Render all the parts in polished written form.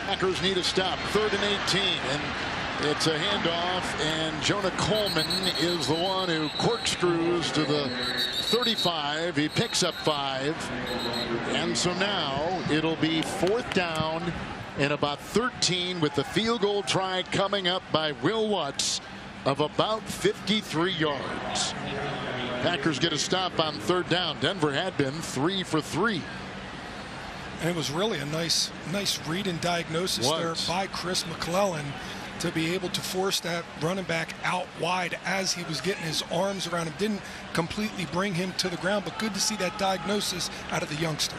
Packers need a stop. 3rd and 18. And it's a handoff. And Jonah Coleman is the one who corkscrews to the 35. He picks up 5. And so now it'll be 4th down and about 13 with the field goal try coming up by Will Lutz of about 53 yards. Packers get a stop on 3rd down. Denver had been 3 for 3. And it was really a nice read and diagnosis there by Chris McClellan to be able to force that running back out wide as he was getting his arms around him. Didn't completely bring him to the ground, but good to see that diagnosis out of the youngster.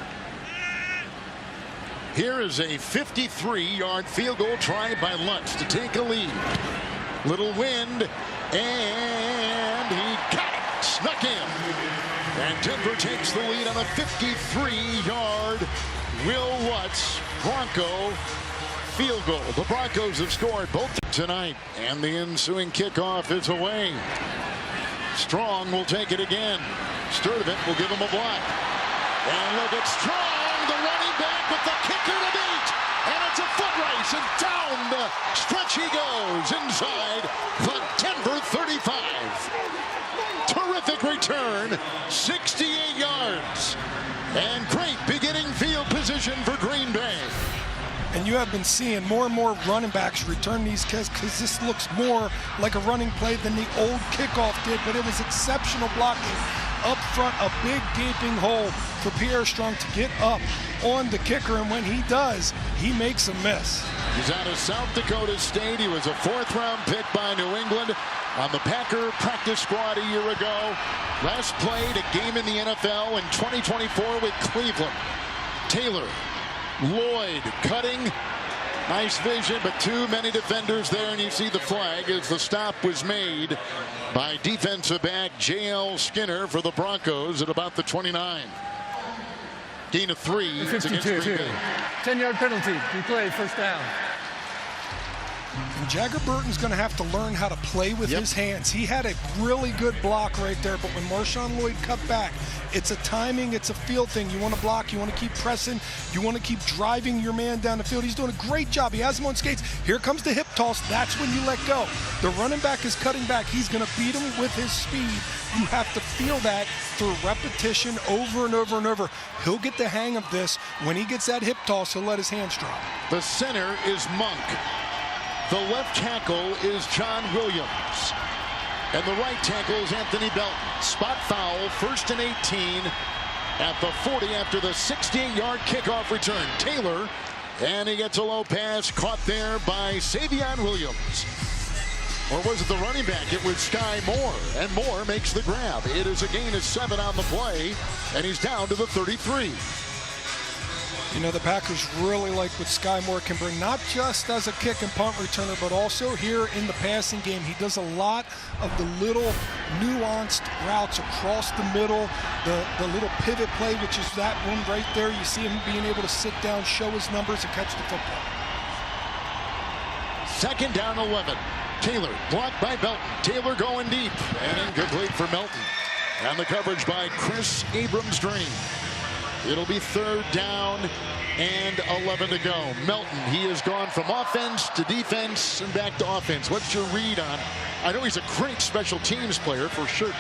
Here is a 53-yard field goal try by Lutz to take a lead. Little wind, and he got it, snuck in. And Denver takes the lead on a 53-yard Will Lutz Bronco field goal. The Broncos have scored both tonight, and the ensuing kickoff is away. Strong will take it again. Sturdivant will give him a block. And look at Strong, the running back with the kicker to beat. And it's a foot race, and down the stretch he goes inside the Denver 35. Terrific return, 68 yards. And great beginning field position for Green Bay. And you have been seeing more and more running backs return these kicks because this looks more like a running play than the old kickoff did, but it was exceptional blocking up front, a big gaping hole for Pierre Strong to get up on the kicker, and when he does, he makes a miss. He's out of South Dakota State. He was a 4th-round pick by New England on the Packer practice squad a year ago. Last played a game in the NFL in 2024 with Cleveland. Taylor, Lloyd cutting. Nice vision, but too many defenders there, and you see the flag as the stop was made by defensive back J.L. Skinner for the Broncos at about the 29. Gain of 3. It's against Green Bay. 10-yard penalty. Replay, 1st down. And Jagger Burton's going to have to learn how to play with his hands. He had a really good block right there, but when Marshawn Lloyd cut back, it's a timing, it's a field thing. You want to block, you want to keep pressing, you want to keep driving your man down the field. He's doing a great job. He has him on skates. Here comes the hip toss. That's when you let go. The running back is cutting back. He's going to beat him with his speed. You have to feel that through repetition over and over and over. He'll get the hang of this. When he gets that hip toss, he'll let his hands drop. The center is Monk. The left tackle is John Williams. And the right tackle is Anthony Belton. Spot foul, 1st and 18 at the 40 after the 68-yard kickoff return. Taylor, and he gets a low pass caught there by Savion Williams. Or was it the running back? It was Sky Moore, and Moore makes the grab. It is a gain of 7 on the play, and he's down to the 33. You know, the Packers really like what Sky Moore can bring, not just as a kick and punt returner, but also here in the passing game. He does a lot of the little nuanced routes across the middle, the little pivot play, which is that one right there. You see him being able to sit down, show his numbers, and catch the football. 2nd down 11. Taylor blocked by Belton. Taylor going deep, and incomplete for Melton. And the coverage by Chris Abrams-Drain. It'll be 3rd down and 11 to go. Melton, he has gone from offense to defense and back to offense. What's your read on? I know he's a great special teams player for sure.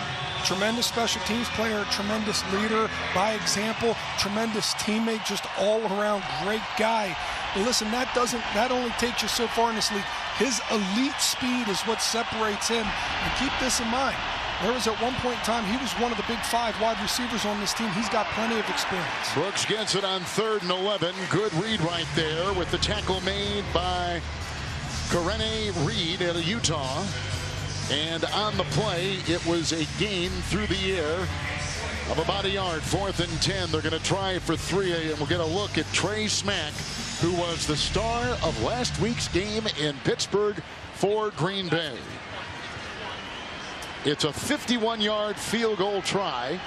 Tremendous special teams player, tremendous leader by example, tremendous teammate, just all around great guy. But listen, that only takes you so far in this league. His elite speed is what separates him. And keep this in mind. There was at one point in time, he was one of the big 5 wide receivers on this team. He's got plenty of experience. Brooks gets it on 3rd and 11. Good read right there with the tackle made by Karene Reed out of Utah. And on the play, it was a gain through the air of about a yard. 4th and 10. They're going to try for 3. And we'll get a look at Trey Smack, who was the star of last week's game in Pittsburgh for Green Bay. It's a 51-yard field goal try.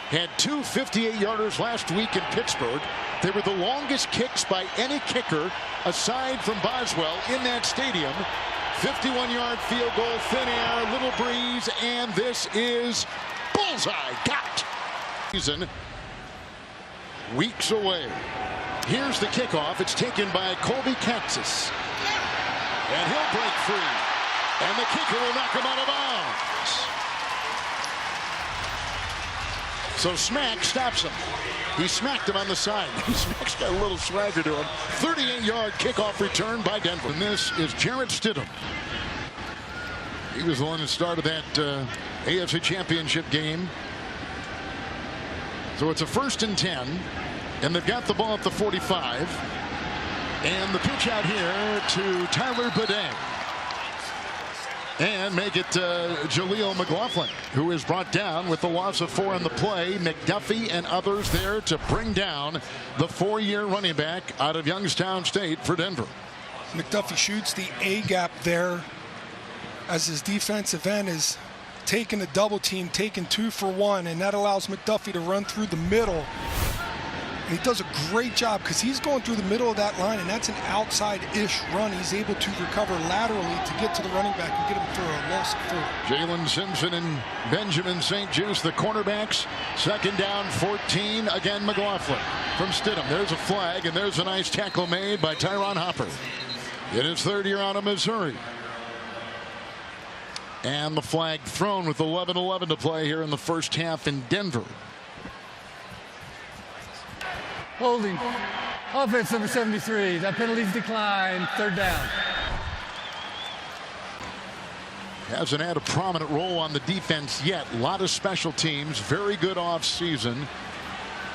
Had 2 58-yarders last week in Pittsburgh. They were the longest kicks by any kicker aside from Boswell in that stadium. 51-yard field goal, thin air, little breeze, and this is bullseye. Got it. Season weeks away. Here's the kickoff. It's taken by Colby Katzis. And he'll break free. And the kicker will knock him out of bounds. So Smack stops him. He smacked him on the side. Smack's got a little swagger to him. 38-yard kickoff return by Denver. And this is Jarrett Stidham. He was the one that started that AFC Championship game. So it's a 1st and 10. And they've got the ball at the 45. And the pitch out here to Tyler Bidet. And make it Jaleel McLaughlin, who is brought down with the loss of 4 on the play. McDuffie and others there to bring down the 4-year running back out of Youngstown State for Denver. McDuffie shoots the A gap there as his defensive end is taking a double team, taking 2 for 1, and that allows McDuffie to run through the middle. And he does a great job because he's going through the middle of that line, and that's an outside-ish run. He's able to recover laterally to get to the running back and get him for a loss of 4. Jalen Simpson and Benjamin St. Juste, the cornerbacks. 2nd down, 14. Again, McLaughlin from Stidham. There's a flag, and there's a nice tackle made by Tyron Hopper. In his 3rd year out of Missouri. And the flag thrown with 11:11 to play here in the 1st half in Denver. Holding. Offense number 73. That penalty's declined. 3rd down. Hasn't had a prominent role on the defense yet. A lot of special teams. Very good off season.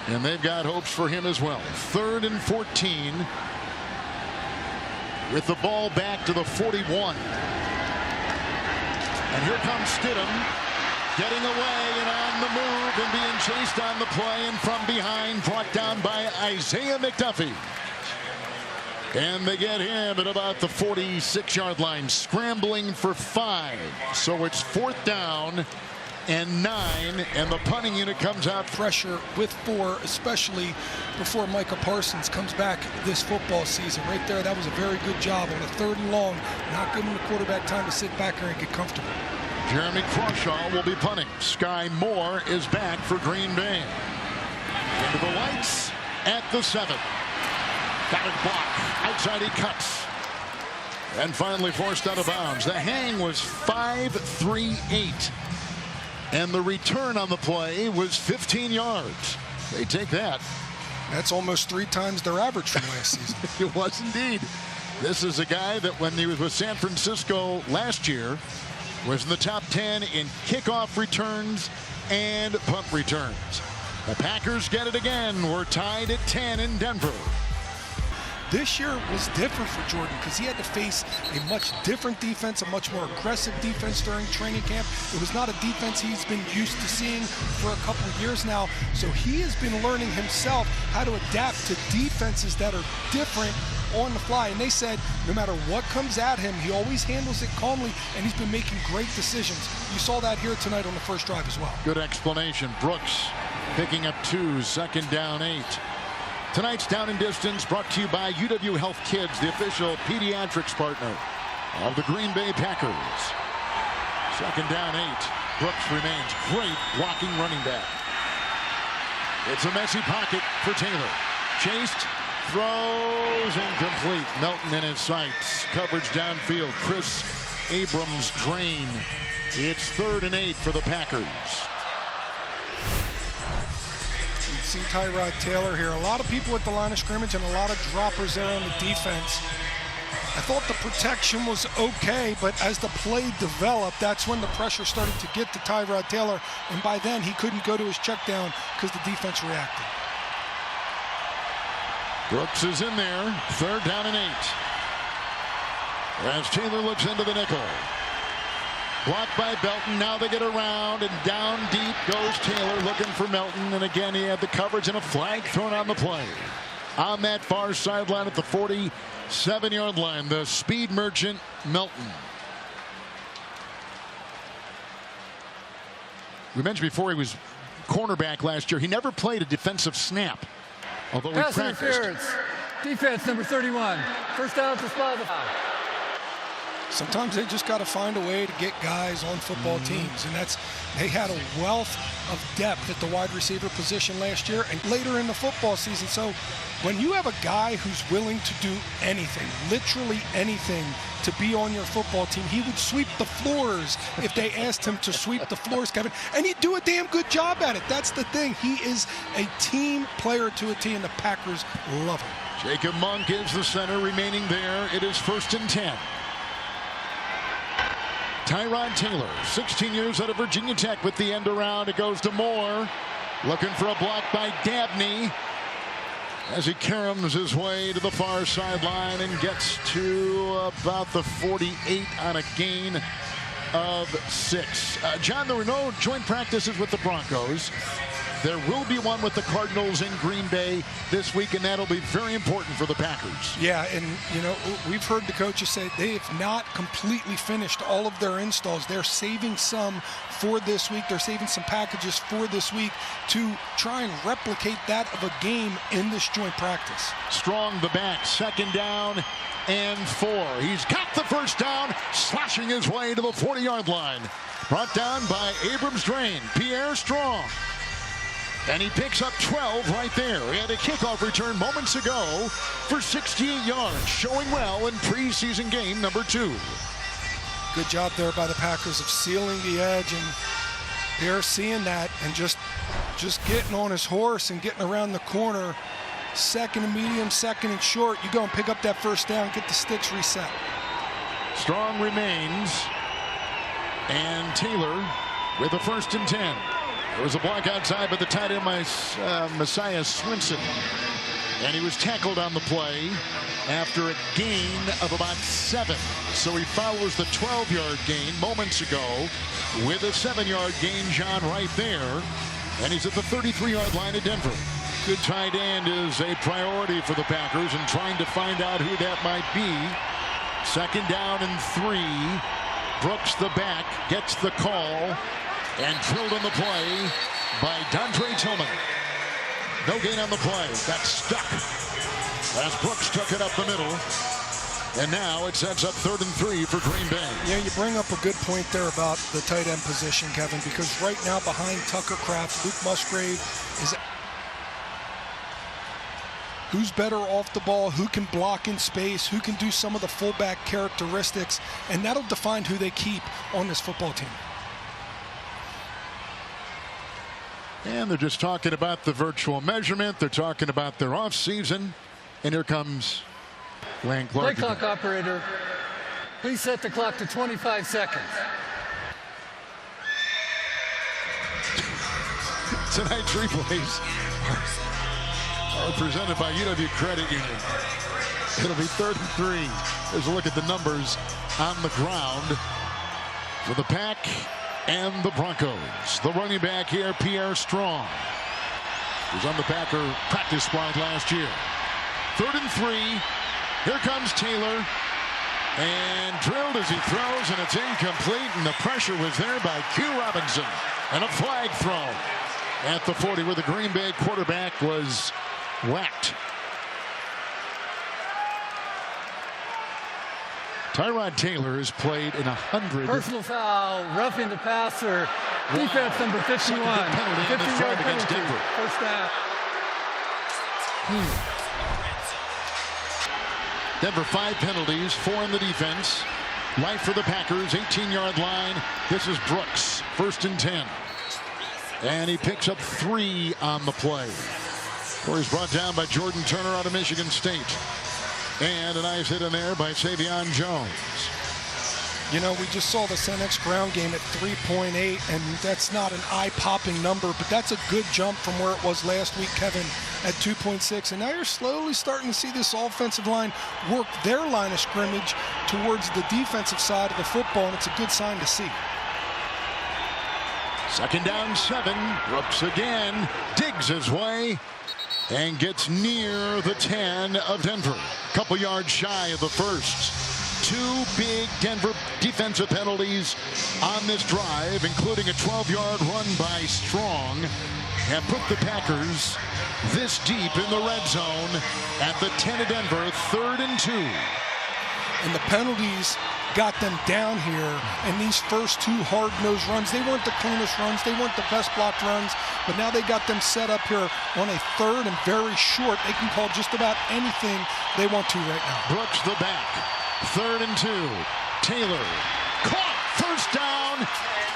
And they've got hopes for him as well. 3rd and 14. With the ball back to the 41. And here comes Stidham. Getting away and on the move and being chased on the play and from behind, brought down by Isaiah McDuffie. And they get him at about the 46-yard line, scrambling for 5. So it's 4th down and 9, and the punting unit comes out. Pressure with 4, especially before Micah Parsons comes back this football season. Right there, that was a very good job on a 3rd and long, not giving the quarterback time to sit back there and get comfortable. Jeremy Crawshaw will be punting. Sky Moore is back for Green Bay. Into the lights at the 7. Got it blocked. Outside he cuts. And finally forced out of bounds. The hang was 5-3-8. And the return on the play was 15 yards. They take that. That's almost 3 times their average from last season. It was indeed. This is a guy that when he was with San Francisco last year was in the top 10 in kickoff returns and punt returns. The Packers get it again. We're tied at 10 in Denver. This year was different for Jordan because he had to face a much different defense, a much more aggressive defense during training camp. It was not a defense he's been used to seeing for a couple of years now. So he has been learning himself how to adapt to defenses that are different on the fly. And they said no matter what comes at him, he always handles it calmly, and he's been making great decisions. You saw that here tonight on the 1st drive as well. Good explanation. Brooks picking up 2, 2nd down 8. Tonight's Down and Distance brought to you by UW Health Kids, the official pediatrics partner of the Green Bay Packers. 2nd down 8. Brooks remains great blocking running back. It's a messy pocket for Taylor. Chased, throws incomplete. Melton in his sights. Coverage downfield. Chris Abrams drain. It's 3rd and 8 for the Packers. See Tyrod Taylor here. A lot of people at the line of scrimmage and a lot of droppers there on the defense. I thought the protection was okay, but as the play developed, that's when the pressure started to get to Tyrod Taylor, and by then he couldn't go to his check down because the defense reacted. Brooks is in there. 3rd down and 8. As Taylor looks into the nickel. Blocked by Belton. Now they get around, and down deep goes Taylor looking for Melton. And again, he had the coverage and a flag thrown on the play. On that far sideline at the 47-yard line, the speed merchant, Melton. We mentioned before he was cornerback last year. He never played a defensive snap, although he Pass practiced. interference. Defense number 31. 1st down at the spot. Sometimes they just got to find a way to get guys on football teams, and they had a wealth of depth at the wide receiver position last year and later in the football season. So when you have a guy who's willing to do anything, literally anything, to be on your football team, he would sweep the floors if they asked him to sweep the floors, Kevin, and he'd do a damn good job at it. That's the thing. He is a team player to a T, and the Packers love him. Jacob Monk is the center, remaining there. It is 1st and 10. Tyrod Taylor, 16 years out of Virginia Tech with the end around. It goes to Moore, looking for a block by Dabney as he caroms his way to the far sideline and gets to about the 48 on a gain of 6. John, there were no joint practices with the Broncos. There will be one with the Cardinals in Green Bay this week, and that'll be very important for the Packers. Yeah, and, you know, we've heard the coaches say they have not completely finished all of their installs. They're saving some for this week. They're saving some packages for this week to try and replicate that of a game in this joint practice. Strong the back, 2nd down and 4. He's got the 1st down, slashing his way to the 40-yard line. Brought down by Abrams Drain, Pierre Strong. And he picks up 12 right there. He had a kickoff return moments ago for 68 yards, showing well in preseason game number 2. Good job there by the Packers of sealing the edge, and they're seeing that and just getting on his horse and getting around the corner. 2nd and medium, 2nd and short. You go and pick up that 1st down, get the sticks reset. Strong remains, and Taylor with a 1st and 10. There was a block outside by the tight end, Messiah Swinson. And he was tackled on the play after a gain of about 7. So he follows the 12-yard gain moments ago with a 7-yard gain, John, right there. And he's at the 33-yard line of Denver. Good tight end is a priority for the Packers, and trying to find out who that might be. 2nd down and 3. Brooks, the back, gets the call. And drilled on the play by Dontre Tillman. No gain on the play. Got stuck as Brooks took it up the middle. And now it sets up 3rd and 3 for Green Bay. Yeah, you bring up a good point there about the tight end position, Kevin, because right now behind Tucker Kraft, Luke Musgrave is... Who's better off the ball, who can block in space, who can do some of the fullback characteristics, and that'll define who they keep on this football team. And they're just talking about the virtual measurement. They're talking about their offseason. And here comes Wayne Clark. Play clock operator, please set the clock to 25 seconds. Tonight's replays are presented by UW Credit Union. It'll be 3rd and 3. There's a look at the numbers on the ground for the Pack and the Broncos. The running back here, Pierre Strong, was on the Packer practice squad last year. 3rd and 3. Here comes Taylor. And drilled as he throws, and it's incomplete. And the pressure was there by Q Robinson. And a flag thrown at the 40 where the Green Bay quarterback was whacked. Tyrod Taylor has played in 100. Personal foul, roughing the passer. Defense number 51. Penalty in this drive against Denver. 1st down. Denver 5 penalties, 4 in the defense. Life for the Packers, 18-yard line. This is Brooks, 1st and 10. And he picks up 3 on the play. He's brought down by Jordan Turner out of Michigan State. And a nice hit in there by Savion Jones. You know, we just saw the Senex ground game at 3.8, and that's not an eye-popping number, but that's a good jump from where it was last week, Kevin, at 2.6. And now you're slowly starting to see this offensive line work their line of scrimmage towards the defensive side of the football, and it's a good sign to see. 2nd down 7. Brooks again, digs his way, and gets near the 10 of Denver. Couple yards shy of the first. 2 big Denver defensive penalties on this drive, including a 12-yard run by Strong, and put the Packers this deep in the red zone at the 10 of Denver, 3rd and 2. and the penalties got them down here. And these first two hard-nosed runs, they weren't the cleanest runs, they weren't the best blocked runs, but now they got them set up here on a third and very short. They can call just about anything they want to right now. Brooks the back, 3rd and 2. Taylor caught, first down,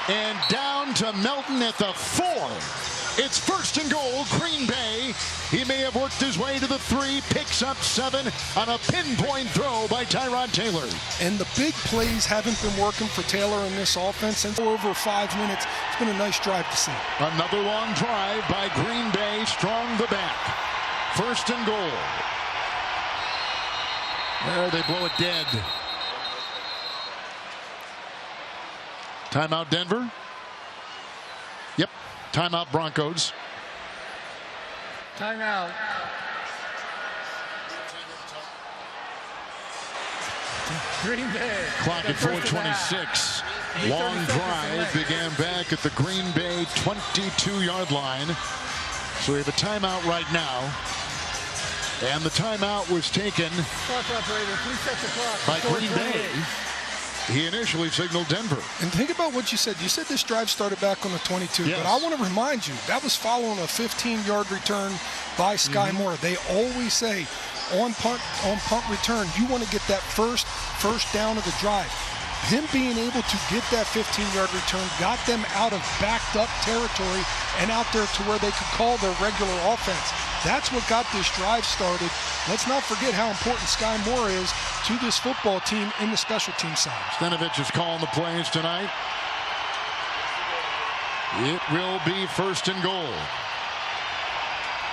and down to Melton at the 4. It's 1st and goal, Green Bay. He may have worked his way to the 3, picks up 7 on a pinpoint throw by Tyrod Taylor. And the big plays haven't been working for Taylor in this offense since over 5 minutes. It's been a nice drive to see. Another long drive by Green Bay, Strong the back. 1st and goal. There, they blow it dead. Timeout Denver. Yep, timeout Broncos. Timeout. Green Bay. Clock at 4:26. Long drive began back at the Green Bay 22-yard line. So we have a timeout right now. And the timeout was taken by Green Bay. He initially signaled Denver. And think about what you said. You said this drive started back on the 22. Yes. But I want to remind you, that was following a 15-yard return by Sky Moore. They always say on punt return, you want to get that first down of the drive. Him being able to get that 15-yard return got them out of backed up territory and out there to where they could call their regular offense. That's what got this drive started. Let's not forget how important Sky Moore is to this football team in the special team side. Stenovich is calling the plays tonight. It will be 1st and goal.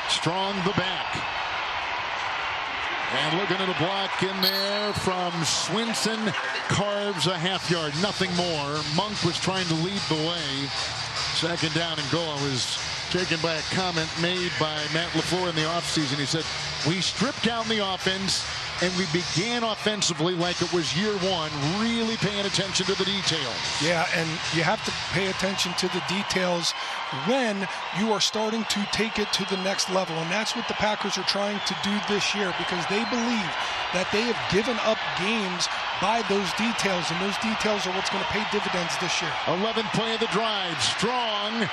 Strong the back. And looking at a block in there from Swinson, carves a half-yard, nothing more. Monk was trying to lead the way. 2nd down and goal. I was taken by a comment made by Matt LaFleur in the offseason. He said, we stripped down the offense and we began offensively like it was year 1, really paying attention to the details. Yeah, and you have to pay attention to the details when you are starting to take it to the next level. And that's what the Packers are trying to do this year, because they believe that they have given up games by those details, and those details are what's going to pay dividends this year. 11th play of the drive. Strong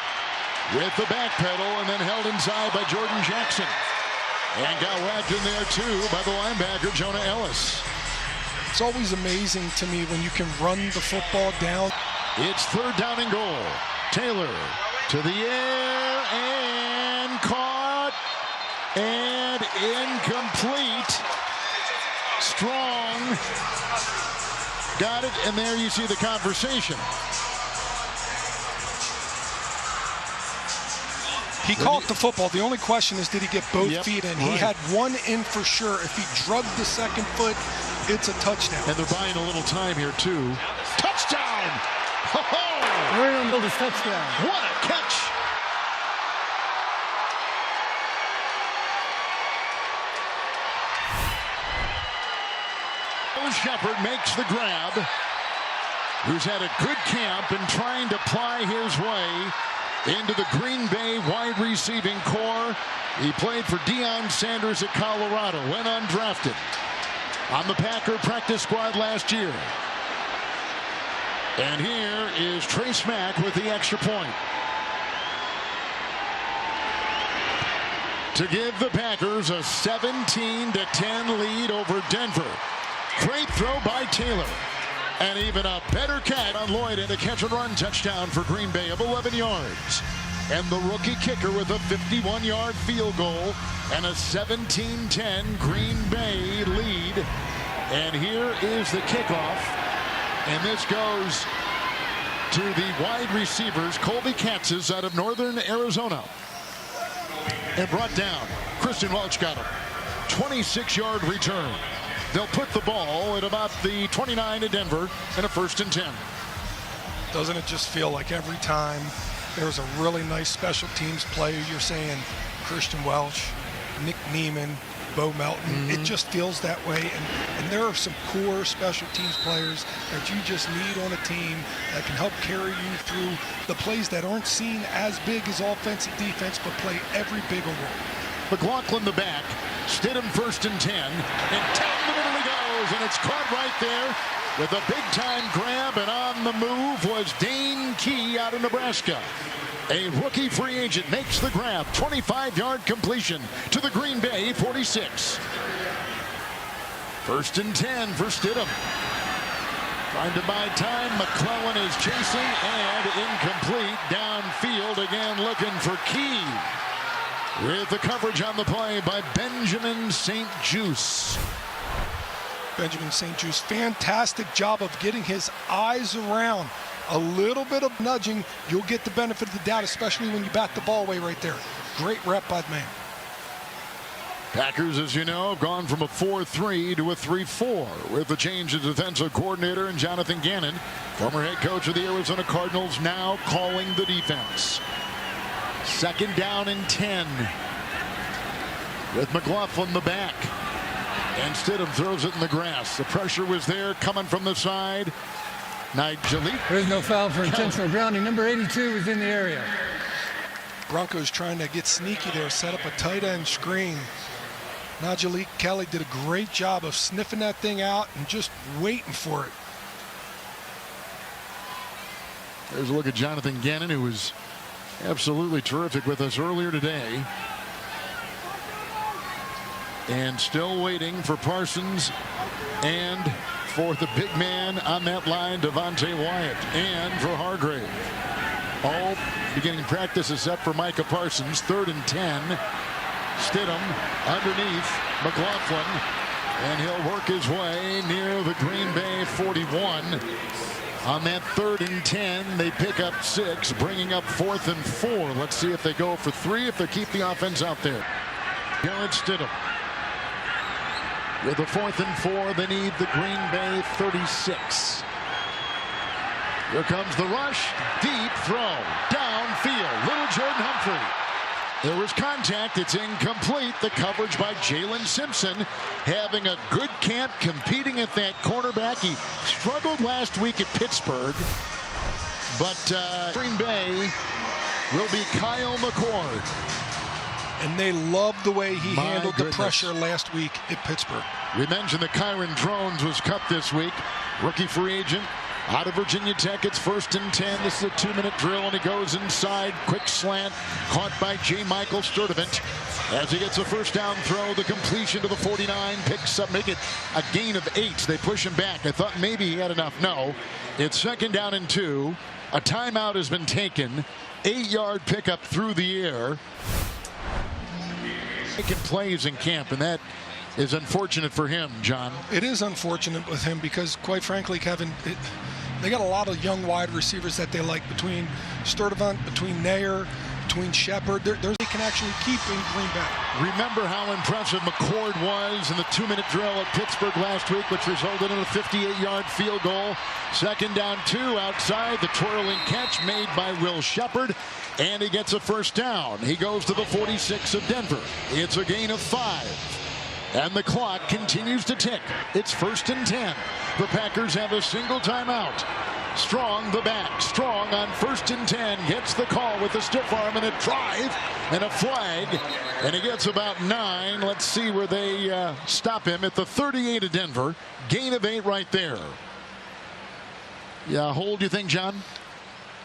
with the back pedal and then held inside by Jordan Jackson. And got whacked in there too by the linebacker Jonah Ellis. It's always amazing to me when you can run the football down. It's 3rd down and goal. Taylor to the air and caught and incomplete. Strong got it, and there you see the conversation. He caught the football. The only question is, did he get both feet in? He had one in for sure. If he drugged the 2nd foot, it's a touchdown. And they're buying a little time here, too. Touchdown! Ho-ho! Aaron Builder's touchdown. What a catch! Shepard makes the grab. Who's had a good camp and trying to ply his way into the Green Bay wide receiving core. He played for Deion Sanders at Colorado, went undrafted on the Packer practice squad last year. And here is Trace Mack with the extra point to give the Packers a 17-10 lead over Denver. Great throw by Taylor. And even a better catch on Lloyd, and a catch-and-run touchdown for Green Bay of 11 yards. And the rookie kicker with a 51-yard field goal and a 17-10 Green Bay lead. And here is the kickoff. And this goes to the wide receivers, Colby Katz's out of Northern Arizona. And brought down. Christian Welch got him. 26-yard return. They'll put the ball at about the 29 of Denver and a 1st and 10. Doesn't it just feel like every time there's a really nice special teams player, you're saying Christian Welch, Nick Neiman, Bo Melton. It just feels that way. And there are some core special teams players that you just need on a team that can help carry you through the plays that aren't seen as big as offensive defense, but play every big role. McLaughlin the back. Stidham 1st and 10. And down the middle he goes. and it's caught right there with a big-time grab, and on the move was Dane Key out of Nebraska. A rookie free agent makes the grab. 25-yard completion to the Green Bay 46. 1st and 10 for Stidham. Trying to buy time. McClellan is chasing and incomplete. Downfield again, looking for Key. With the coverage on the play by Benjamin St-Juste. Benjamin St-Juste, fantastic job of getting his eyes around. A little bit of nudging, you'll get the benefit of the doubt, especially when you bat the ball away right there. Great rep by the man. Packers, as you know, have gone from a 4-3 to a 3-4 with the change of defensive coordinator and Jonathan Gannon, former head coach of the Arizona Cardinals, now calling the defense. 2nd down and 10 with McLaughlin the back. And Stidham throws it in the grass. The pressure was there coming from the side. Nigel. There's no foul for intentional grounding. Number 82 is in the area. Broncos trying to get sneaky there, set up a tight end screen. Najee Kelly did a great job of sniffing that thing out and just waiting for it. There's a look at Jonathan Gannon, who was absolutely terrific with us earlier today. And still waiting for Parsons and for the big man on that line, Devontae Wyatt, and for Hargrave. All beginning practice is set for Micah Parsons. 3rd and 10. Stidham underneath McLaughlin, and he'll work his way near the Green Bay 41. On that 3rd and 10, they pick up 6, bringing up 4th and 4. Let's see if they go for 3, if they keep the offense out there. Garrett Stidham. With the 4th and 4, they need the Green Bay 36. Here comes the rush. Deep throw. Downfield. Little Jordan Humphrey. There was contact. It's incomplete. The coverage by Jalen Simpson, having a good camp, competing at that cornerback. He struggled last week at Pittsburgh, but Green Bay will be Kyle McCord. And they love the way he handled the pressure last week at Pittsburgh. We mentioned that Kyron Drones was cut this week. Rookie free agent out of Virginia Tech. It's 1st and 10. This is a 2-minute drill, and he goes inside. Quick slant caught by J. Michael Sturdivant. As he gets a 1st down throw, the completion to the 49, picks up, make it a gain of 8. They push him back. I thought maybe he had enough. No, it's 2nd down and 2. A timeout has been taken. 8-yard pickup through the air. Making plays in camp, and that is unfortunate for him, John. It is unfortunate with him because, quite frankly, Kevin, they got a lot of young wide receivers that they like, between Sturdivant, between Nair, between Shepard. They can actually keep in Green Bay. Remember how impressive McCord was in the 2-minute drill at Pittsburgh last week, which resulted in a 58-yard field goal. 2nd down 2 outside. The twirling catch made by Will Shepard, and he gets a 1st down. He goes to the 46 of Denver. It's a gain of 5. And the clock continues to tick. It's 1st and 10. The Packers have a single timeout. Strong the back. Strong on 1st and 10. Gets the call with a stiff arm and a drive and a flag. And he gets about 9. Let's see where they stop him at the 38 of Denver. Gain of 8 right there. Yeah, hold, you think, John?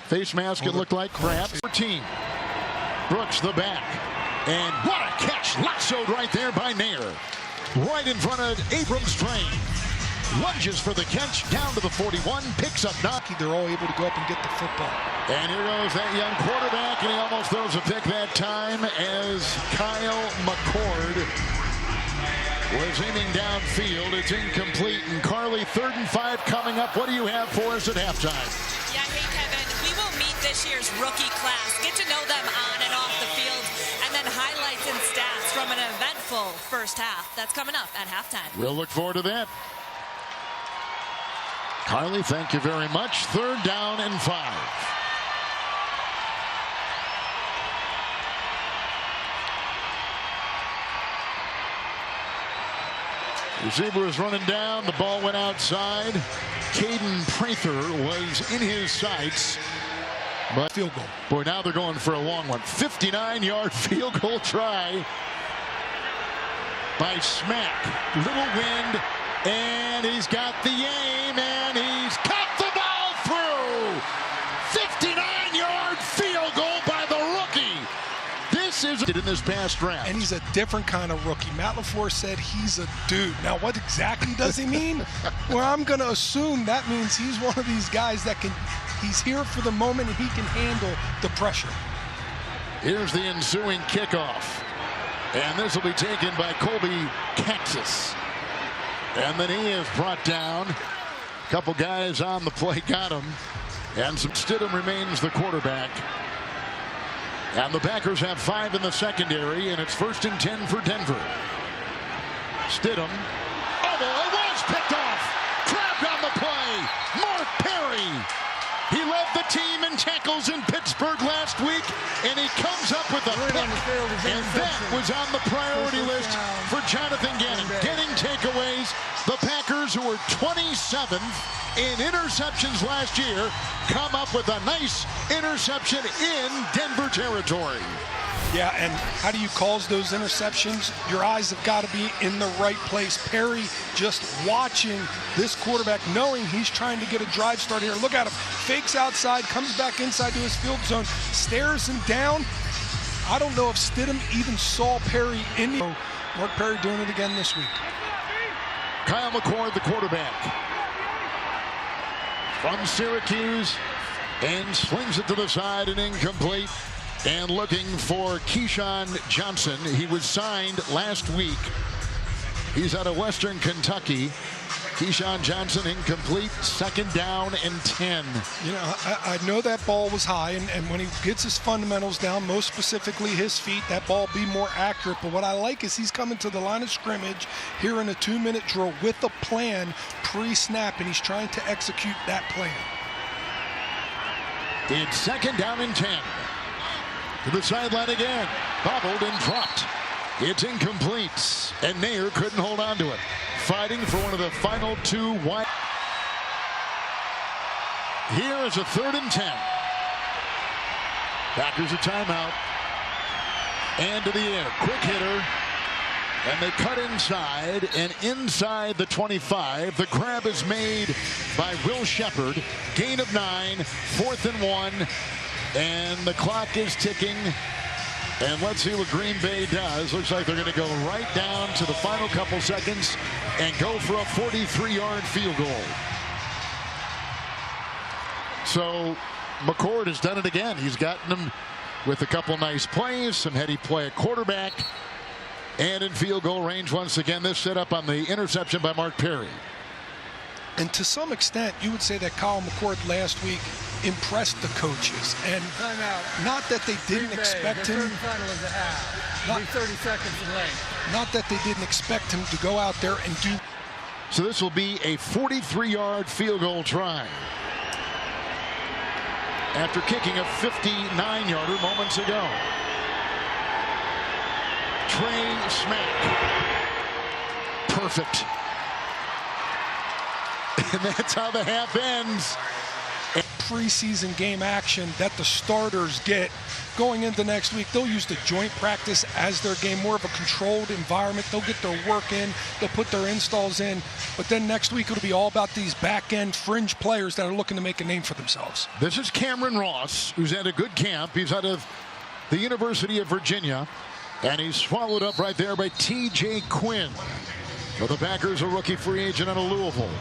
Face mask, it looked like. Perhaps. 14. Brooks the back. And what a catch. Lassoed right there by Nair. Right in front of Abrams' train. Lunges for the catch down to the 41. Picks up 9. They're all able to go up and get the football. And here goes that young quarterback, and he almost throws a pick that time as Kyle McCord was aiming downfield. It's incomplete. And Carly, 3rd and 5 coming up. What do you have for us at halftime? Yeah, hey, Kevin. We will meet this year's rookie class. Get to know them on and off the field. And then highlights and stats from an eventful first half. That's coming up at halftime. We'll look forward to that. Carly, thank you very much. 3rd down and 5. Receiver was running down. The ball went outside. Caden Prather was in his sights. But field goal. Boy, now they're going for a long one. 59-yard field goal try by Smack. Little wind, and he's got the aim, and he's cut the ball through. 59-yard field goal by the rookie. This is in this past draft. And he's a different kind of rookie. Matt LaFleur said he's a dude. Now, what exactly does he mean? Well, I'm going to assume that means he's one of these guys that he's here for the moment and he can handle the pressure. Here's the ensuing kickoff. And this will be taken by Colby Kaxis. And then he is brought down. A couple guys on the play got him. And Stidham remains the quarterback. And the Packers have 5 in the secondary, and it's 1st and 10 for Denver. Stidham. Oh, it was picked off. Grabbed on the play. Mark Perry. He led the team in tackles in Pittsburgh last week, and he comes up with a pick. And that was on the priority list for Jonathan Gannon. Getting takeaways. The Packers, who were 27th in interceptions last year, come up with a nice interception in Denver territory. Yeah, and how do you cause those interceptions? Your eyes have got to be in the right place. Perry just watching this quarterback, knowing he's trying to get a drive start here. Look at him. Fakes outside, comes back inside to his field zone, stares him down. I don't know if Stidham even saw Perry in the... Mark Perry doing it again this week. Kyle McCord, the quarterback, from Syracuse, and slings it to the side and incomplete. And looking for Keyshawn Johnson. He was signed last week. He's out of Western Kentucky. Keyshawn Johnson incomplete. 2nd down and 10. You know, I know that ball was high, and when he gets his fundamentals down, most specifically his feet, that ball will be more accurate. But what I like is he's coming to the line of scrimmage here in a 2-minute drill with a plan pre-snap, and he's trying to execute that plan. It's 2nd down and 10. To the sideline again. Bobbled and dropped. It's incomplete. And Nair couldn't hold on to it. Fighting for one of the final 2 wide. Here is a 3rd and 10. Packers a timeout. And to the air. Quick hitter. And they cut inside. And inside the 25. The grab is made by Will Shepard. Gain of 9. 4th and 1. And the clock is ticking. And let's see what Green Bay does. Looks like they're going to go right down to the final couple seconds and go for a 43-yard field goal. So McCord has done it again. He's gotten them with a couple nice plays, some heady play at quarterback, and in field goal range once again. This set up on the interception by Mark Perry. And to some extent, you would say that Kyle McCord last week impressed the coaches. And not that they didn't expect him. Not 30 seconds in length. Not that they didn't expect him to go out there and do. So this will be a 43-yard field goal try. After kicking a 59-yarder moments ago. Trey Smack. Perfect. And that's how the half ends. Preseason game action that the starters get going into next week. They'll use the joint practice as their game, more of a controlled environment. They'll get their work in, they'll put their installs in, but then next week it'll be all about these back-end fringe players that are looking to make a name for themselves. This is Cameron Ross, who's had a good camp. He's out of the University of Virginia, and he's swallowed up right there by T.J. Quinn. For the Packers, a rookie free agent out of Louisville.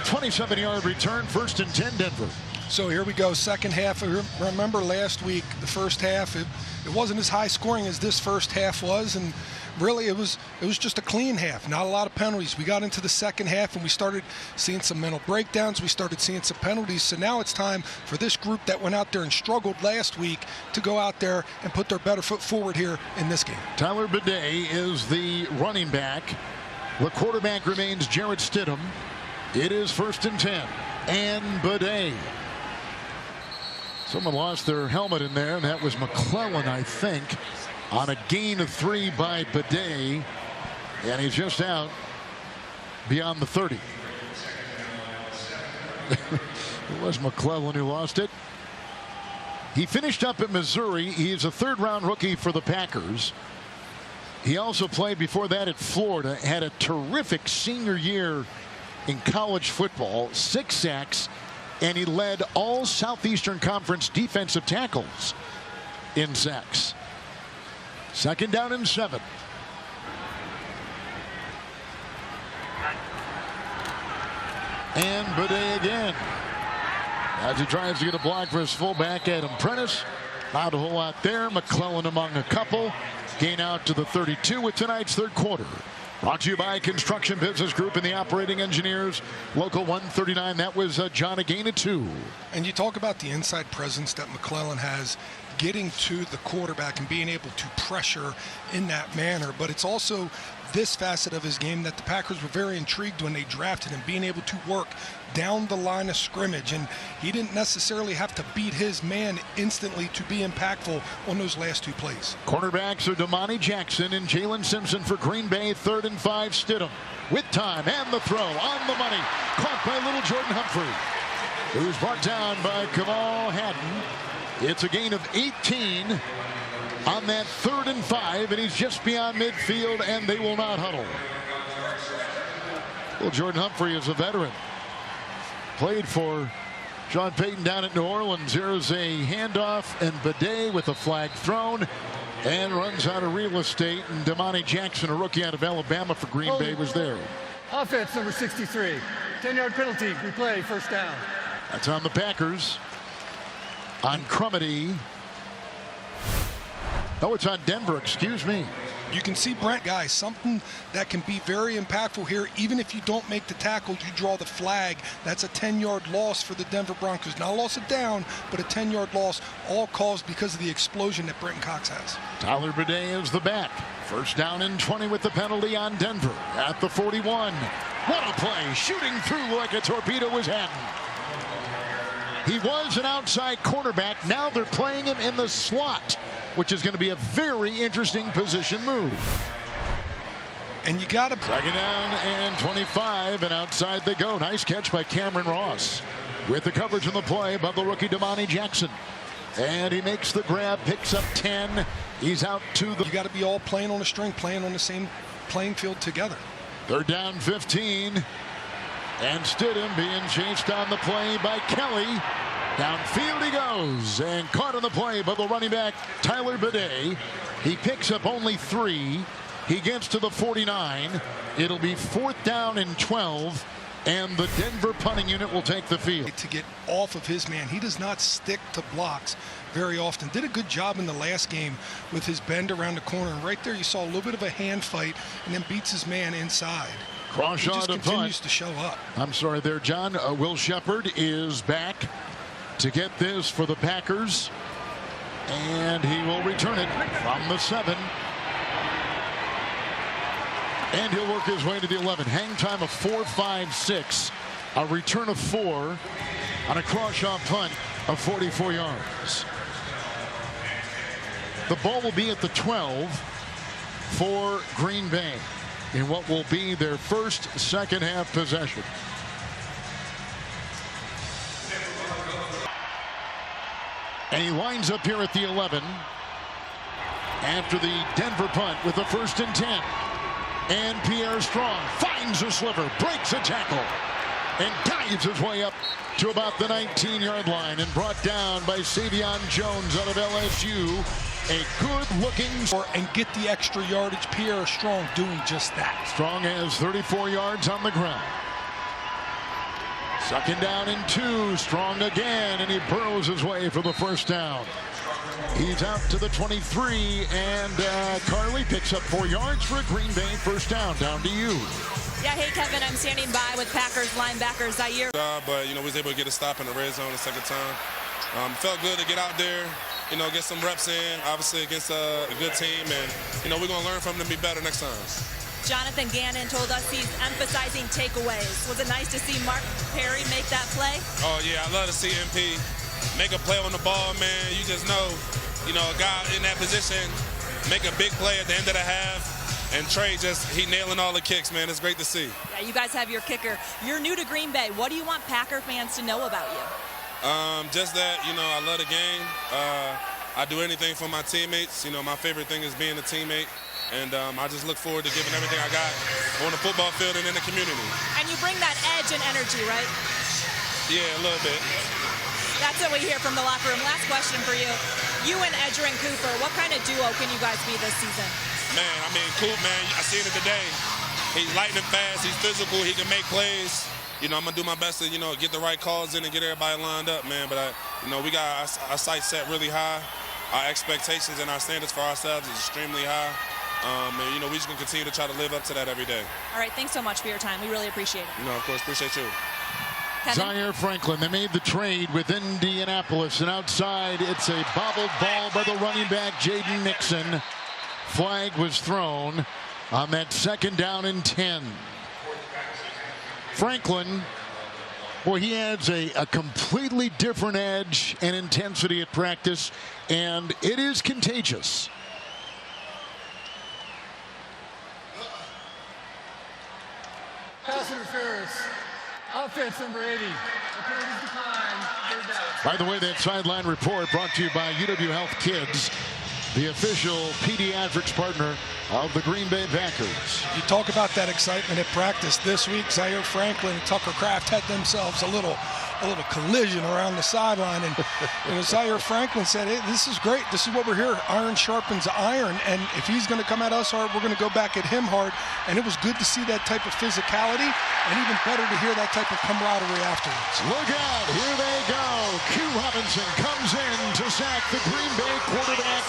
27-yard return, 1st and 10 Denver. So here we go, second half. Remember last week, the first half, it wasn't as high scoring as this first half was, and really it was just a clean half, not a lot of penalties. We got into the second half and we started seeing some mental breakdowns. We started seeing some penalties. So now it's time for this group that went out there and struggled last week to go out there and put their better foot forward here in this game. Tyler Bidet is the running back. The quarterback remains Jarrett Stidham. It is 1st and 10. And Bidet. Someone lost their helmet in there, and that was McClellan, I think, on a gain of 3 by Bidet. And he's just out beyond the 30. It was McClellan who lost it. He finished up at Missouri. He is a 3rd-round rookie for the Packers. He also played before that at Florida. Had a terrific senior year in college football, 6 sacks, and he led all Southeastern Conference defensive tackles in sacks. 2nd down and 7. And Bidet again, as he tries to get a block for his fullback, Adam Prentice. Not a whole lot there. McClellan among a couple. Gain out to the 32 with tonight's 3rd quarter. Brought to you by Construction Business Group and the Operating Engineers. Local 139. That was John, a gain of 2. And you talk about the inside presence that McClellan has, getting to the quarterback and being able to pressure in that manner. But it's also this facet of his game that the Packers were very intrigued when they drafted him, being able to work down the line of scrimmage. And he didn't necessarily have to beat his man instantly to be impactful on those last 2 plays. Cornerbacks are Damani Jackson and Jalen Simpson for Green Bay. 3rd and 5, Stidham with time and the throw on the money. Caught by little Jordan Humphrey, who's brought down by Kamal Haddon. It's a gain of 18 on that 3rd and 5, and he's just beyond midfield, and they will not huddle. Well, Jordan Humphrey is a veteran. Played for Sean Payton down at New Orleans. Here's a handoff, and Bidet with a flag thrown, and runs out of real estate. And Damani Jackson, a rookie out of Alabama for Green Bay, was there. Offense number 63. 10-yard penalty. Replay. 1st down. That's on the Packers. On Crumity. Oh, it's on Denver. Excuse me. You can see, Brent, guys, something that can be very impactful here. Even if you don't make the tackle, you draw the flag. That's a 10-yard loss for the Denver Broncos. Not a loss of down, but a 10-yard loss, all caused because of the explosion that Brenton Cox has. Tyler Bidet is the back. 1st down and 20 with the penalty on Denver at the 41. What a play. Shooting through like a torpedo was Haddon. He was an outside cornerback. Now they're playing him in the slot, which is going to be a very interesting position move. And you got to... 2nd down and 25, and outside they go. Nice catch by Cameron Ross with the coverage on the play by the rookie Damani Jackson. And he makes the grab, picks up 10. He's out to the... You got to be all playing on a string, playing on the same playing field together. 3rd down, 15. And Stidham being chased on the play by Kelly. Downfield he goes, and caught on the play by the running back, Tyler Bidet. He picks up only 3. He gets to the 49. It'll be 4th down and 12, and the Denver punting unit will take the field. To get off of his man, he does not stick to blocks very often. Did a good job in the last game with his bend around the corner. And right there you saw a little bit of a hand fight, and then beats his man inside. Crawshaw he just to continues punt. to show up. I'm sorry there, John. Will Shepard is back to get this for the Packers, and he will return it from the 7. And he'll work his way to the 11. Hang time of 4.56. A return of 4 on a Crawshaw punt of 44 yards. The ball will be at the 12 for Green Bay in what will be their first 2nd half possession. And he winds up here at the 11 after the Denver punt with a 1st and 10. And Pierre Strong finds a sliver, breaks a tackle, and dives his way up to about the 19-yard line, and brought down by Savion Jones out of LSU. A good-looking... And get the extra yardage. Pierre Strong doing just that. Strong has 34 yards on the ground. 2nd down and 2. Strong again, and he burrows his way for the 1st down. He's out to the 23, and Carly picks up 4 yards for a Green Bay 1st down. Down to you. Yeah, hey, Kevin, I'm standing by with Packers linebacker Zaire. But, we was able to get a stop in the red zone the 2nd time. Felt good to get out there, get some reps in, obviously against a good team, and, we're going to learn from them to be better next time. Jonathan Gannon told us he's emphasizing takeaways. Was it nice to see Mark Perry make that play? Oh, yeah, I love to see MP make a play on the ball, man. You just know, a guy in that position make a big play at the end of the half. And Trey he nailing all the kicks, man. It's great to see. Yeah, you guys have your kicker. You're new to Green Bay. What do you want Packer fans to know about you? Just that, I love the game. I do anything for my teammates. My favorite thing is being a teammate. And I just look forward to giving everything I got on the football field and in the community. And you bring that edge and energy, right? Yeah, a little bit. That's what we hear from the locker room. Last question for you. You and Edgerrin Cooper, what kind of duo can you guys be this season? Man, I mean, Coop, man, I seen it today. He's lightning fast. He's physical. He can make plays. You know, I'm going to do my best to, you know, get the right calls in and get everybody lined up, man. But, you know, we got our sights set really high. Our expectations and our standards for ourselves is extremely high. And, you know, we just going to continue to try to live up to that every day. All right, thanks so much for your time. We really appreciate it. You know, of course, appreciate you. Zaire Franklin, they made the trade with Indianapolis, and outside it's a bobbled ball by the running back, Jaden Nixon. Flag was thrown on that 2nd down and 10. Franklin, boy, he adds a completely different edge and intensity at practice, and it is contagious. Pass interference. Offense number 80. By the way, that sideline report brought to you by UW Health Kids, the official pediatrics partner of the Green Bay Packers. You talk about that excitement at practice this week. Zaire Franklin and Tucker Kraft had themselves a little collision around the sideline, and Zaire Franklin said, "Hey, this is great. This is what we're here. Iron sharpens iron, and if he's going to come at us hard, we're going to go back at him hard." And it was good to see that type of physicality, and even better to hear that type of camaraderie afterwards. Look out! Here they go. Q Robinson comes in to sack the Green Bay quarterback,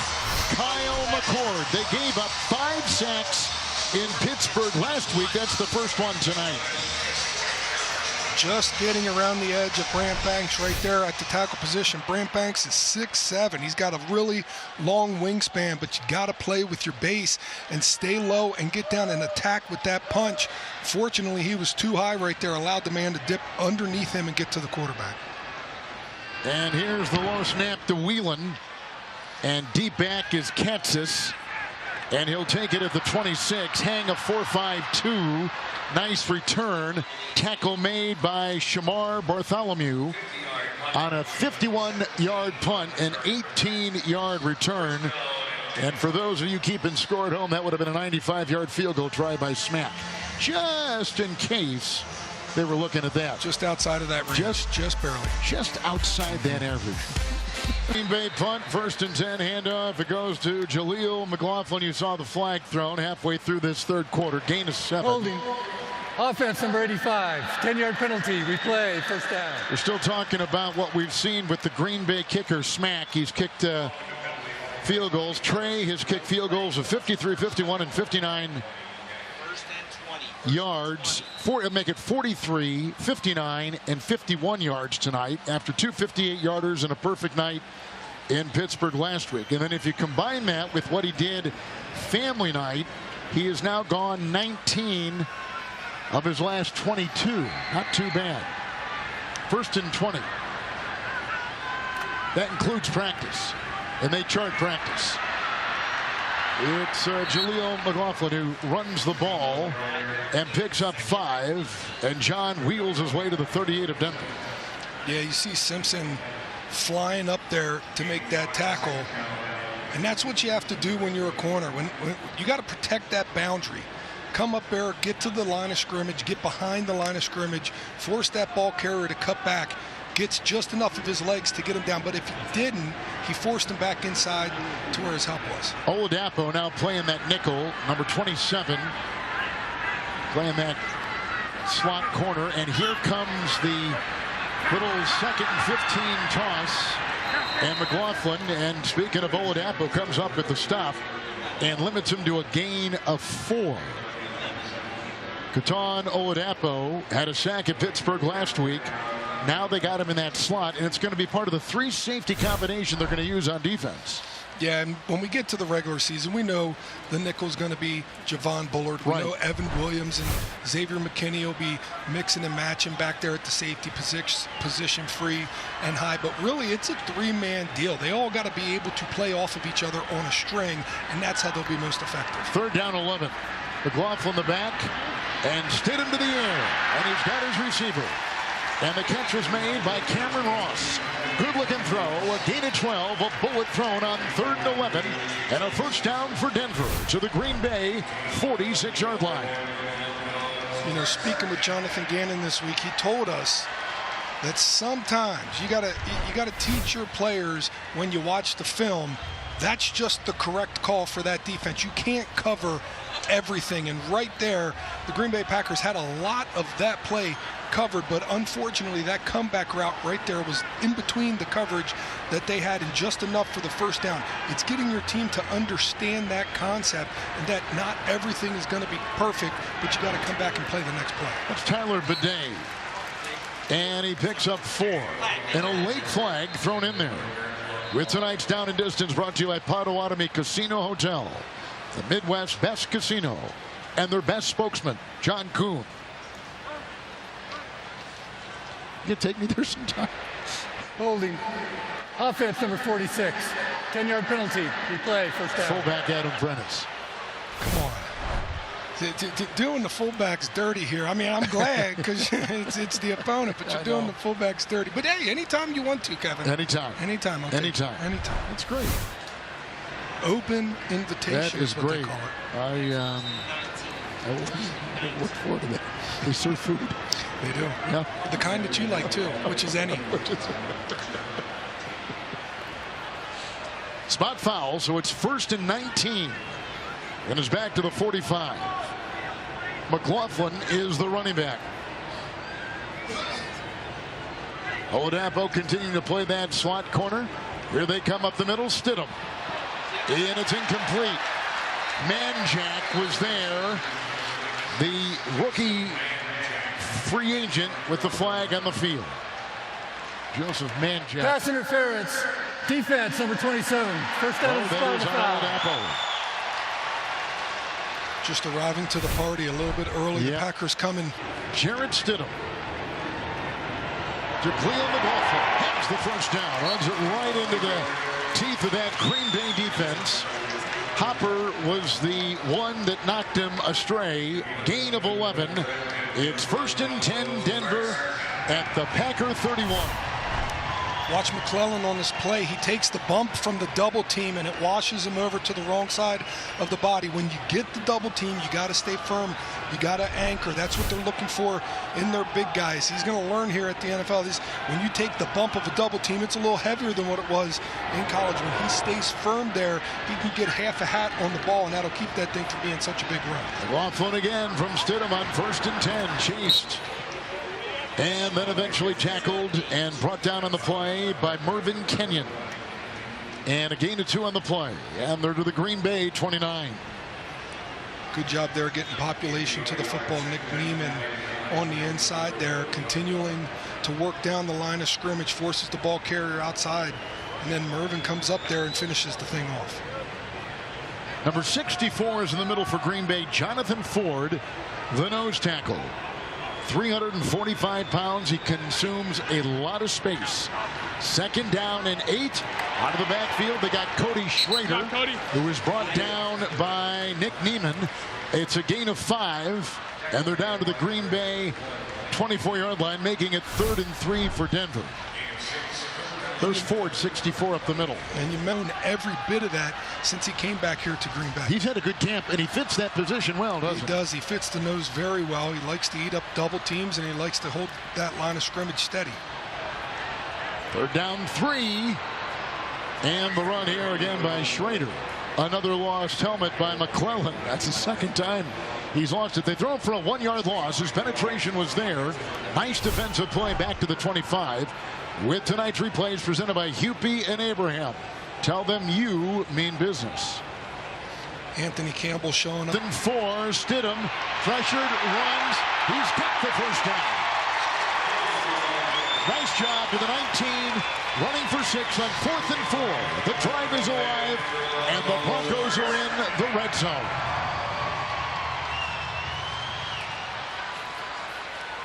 Kyle McCord. They gave up 5 sacks in Pittsburgh last week. That's the first one tonight. Just getting around the edge of Brant Banks right there at the tackle position. Brant Banks is 6'7". He's got a really long wingspan, but you got to play with your base and stay low and get down and attack with that punch. Fortunately, he was too high right there, allowed the man to dip underneath him and get to the quarterback. And here's the low snap to Whelan. And deep back is Katzis. And he'll take it at the 26. Hang a 4.52. Nice return. Tackle made by Shamar Bartholomew on a 51-yard punt, an 18-yard return. And for those of you keeping score at home, that would have been a 95-yard field goal try by Smack. Just in case they were looking at that. Just outside of that range. Just barely. Just outside that average. Green Bay punt, 1st and 10, handoff. It goes to Jaleel McLaughlin. You saw the flag thrown halfway through this 3rd quarter. Gain of 7. Holding. Offense number 85. 10-yard penalty. Replay. 1st down. We're still talking about what we've seen with the Green Bay kicker, Smack. He's kicked field goals. Trey has kicked field goals of 53, 51, and 59 yards. Make it 43, 59, and 51 yards tonight after 2 58-yarders and a perfect night in Pittsburgh last week. And then if you combine that with what he did family night, he has now gone 19 of his last 22. Not too bad. 1st and 20. That includes practice, and they chart practice. It's Jaleel McLaughlin who runs the ball and picks up 5, and John wheels his way to the 38 of Denver. Yeah, you see Simpson flying up there to make that tackle, and that's what you have to do when you're a corner. When you got to protect that boundary. Come up there, get to the line of scrimmage, get behind the line of scrimmage, force that ball carrier to cut back. Gets just enough of his legs to get him down, but if he didn't, he forced him back inside to where his help was. Oladapo now playing that nickel, number 27, playing that slot corner, and here comes the little 2nd and 15 toss, and McLaughlin, and speaking of Oladapo, comes up with the stop and limits him to a gain of 4. Keaton Oladapo had a sack at Pittsburgh last week. Now they got him in that slot, and it's going to be part of the 3 safety combination they're going to use on defense. Yeah, and when we get to the regular season, we know the nickel's going to be Javon Bullard. We know Evan Williams and Xavier McKinney will be mixing and matching back there at the safety position, free and high. But really, it's a 3-man deal. They all got to be able to play off of each other on a string, and that's how they'll be most effective. 3rd down 11. McLaughlin the back, and Stidham to the air, and he's got his receiver. And the catch was made by Cameron Ross. Good looking throw, a gain of 12, a bullet thrown on 3rd and 11, and a first down for Denver to the Green Bay 46-yard line. You know, speaking with Jonathan Gannon this week, he told us that sometimes you gotta teach your players when you watch the film. That's just the correct call for that defense. You can't cover everything, and right there, the Green Bay Packers had a lot of that play covered, but unfortunately that comeback route right there was in between the coverage that they had and just enough for the first down. It's getting your team to understand that concept and that not everything is going to be perfect, but you got to come back and play the next play. That's Tyler Bidet, and he picks up 4, and a late flag thrown in there. With tonight's Down and Distance brought to you by Potawatomi Casino Hotel, the Midwest's best casino, and their best spokesman, John Kuhn. You take me there sometime. Holding. Offense number 46. 10-yard penalty. Replay, first down. Fullback Adam Prentice. Come on. Doing the fullbacks dirty here. I mean, I'm glad because it's the opponent, but you're doing the fullbacks dirty. But hey, anytime you want to, Kevin. Anytime. Anytime. Anytime. Anytime. That's great. Open invitation. That is what great. They call it. I look forward to that. They serve food. They do. Yeah. The kind that you like too, which is any. Spot foul, so it's 1st and 19. And is back to the 45. McLaughlin is the running back. Oladapo continuing to play that slot corner. Here they come up the middle. Stidham. And it's incomplete. Manjack was there. The rookie free agent with the flag on the field. Joseph Manjack. Pass interference. Defense number 27. First down is foul. Just arriving to the party a little bit early. Yep. The Packers coming. Jarrett Stidham. To Cleo McLaughlin has the first down. Runs it right into the teeth of that Green Bay defense. Hopper was the one that knocked him astray. Gain of 11. It's 1st and 10 Denver at the Packer 31. Watch McClellan on this play. He takes the bump from the double team and it washes him over to the wrong side of the body. When you get the double team, you got to stay firm. You got to anchor. That's what they're looking for in their big guys. He's going to learn here at the NFL. When you take the bump of a double team, it's a little heavier than what it was in college. When he stays firm there, he can get half a hat on the ball, and that'll keep that thing from being such a big run. Laughlin again from Stidham on 1st and 10. Chased. And then eventually tackled and brought down on the play by Mervyn Kenyon. And a gain of 2 on the play. And they're to the Green Bay 29. Good job there getting population to the football. Nick Neiman on the inside there, continuing to work down the line of scrimmage, forces the ball carrier outside. And then Mervyn comes up there and finishes the thing off. Number 64 is in the middle for Green Bay. Jonathan Ford, the nose tackle. 345 pounds. He consumes a lot of space. 2nd down and 8. Out of the backfield, they got Cody Schrader, who was brought down by Nick Neiman. It's a gain of 5, and they're down to the Green Bay 24-yard line, making it 3rd and 3 for Denver. There's Ford, 64 up the middle. And you've known every bit of that since he came back here to Green Bay. He's had a good camp, and he fits that position well, doesn't he? He does. He fits the nose very well. He likes to eat up double teams, and he likes to hold that line of scrimmage steady. 3rd down 3. And the run here again by Schrader. Another lost helmet by McClellan. That's the 2nd time he's lost it. They throw him for a 1-yard loss. His penetration was there. Nice defensive play back to the 25. With tonight's replays presented by Hupy and Abraham. Tell them you mean business. Anthony Campbell showing up. 4, Stidham, pressured, runs. He's got the first down. Nice job to the 19, running for 6 on 4th and 4. The drive is alive, and the Broncos are in the red zone.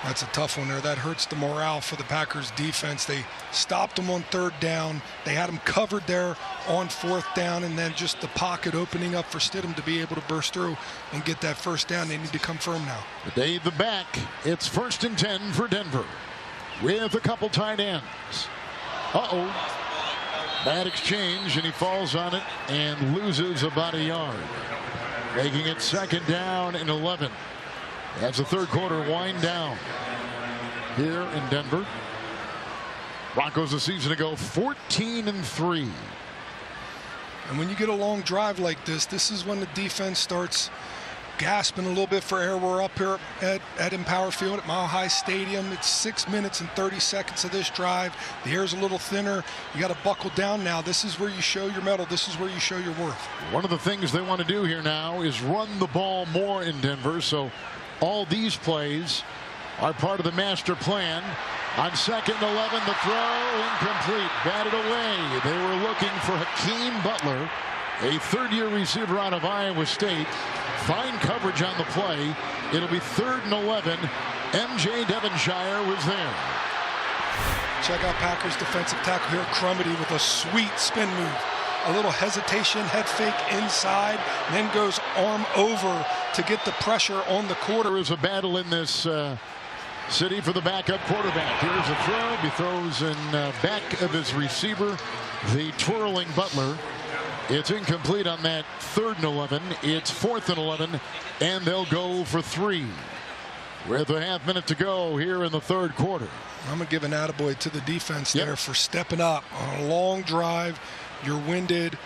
That's a tough one there. That hurts the morale for the Packers defense. They stopped them on 3rd down. They had them covered there on 4th down, and then just the pocket opening up for Stidham to be able to burst through and get that first down. They need to come firm now. The back. It's 1st and 10 for Denver. with a couple tight ends. Bad exchange, and he falls on it and loses about a yard, making it 2nd down and 11. As the third quarter wind down here in Denver. Broncos a season ago 14-3. And when you get a long drive like this is when the defense starts gasping a little bit for air. We're up here at Empower Field at Mile High Stadium. It's 6 minutes and 30 seconds of this drive. The air's a little thinner. You got to buckle down now. This is where you show your mettle. This is where you show your worth. One of the things they want to do here now is run the ball more in Denver. So all these plays are part of the master plan. On 2nd and 11, the throw incomplete, batted away. They were looking for Hakeem Butler, a third-year receiver out of Iowa State. Fine coverage on the play. It'll be 3rd and 11. MJ Devonshire was there. Check out Packers defensive tackle here, Crumity, with a sweet spin move. A little hesitation, head fake inside, and then goes arm over to get the pressure on the quarter. There is a battle in this city for the backup quarterback. Here's a throw. He throws in back of his receiver, the twirling Butler. It's incomplete on that 3rd and 11. It's 4th and 11, and they'll go for 3 with a half minute to go here in the third quarter. I'm going to give an attaboy to the defense there for stepping up on a long drive. You're winded.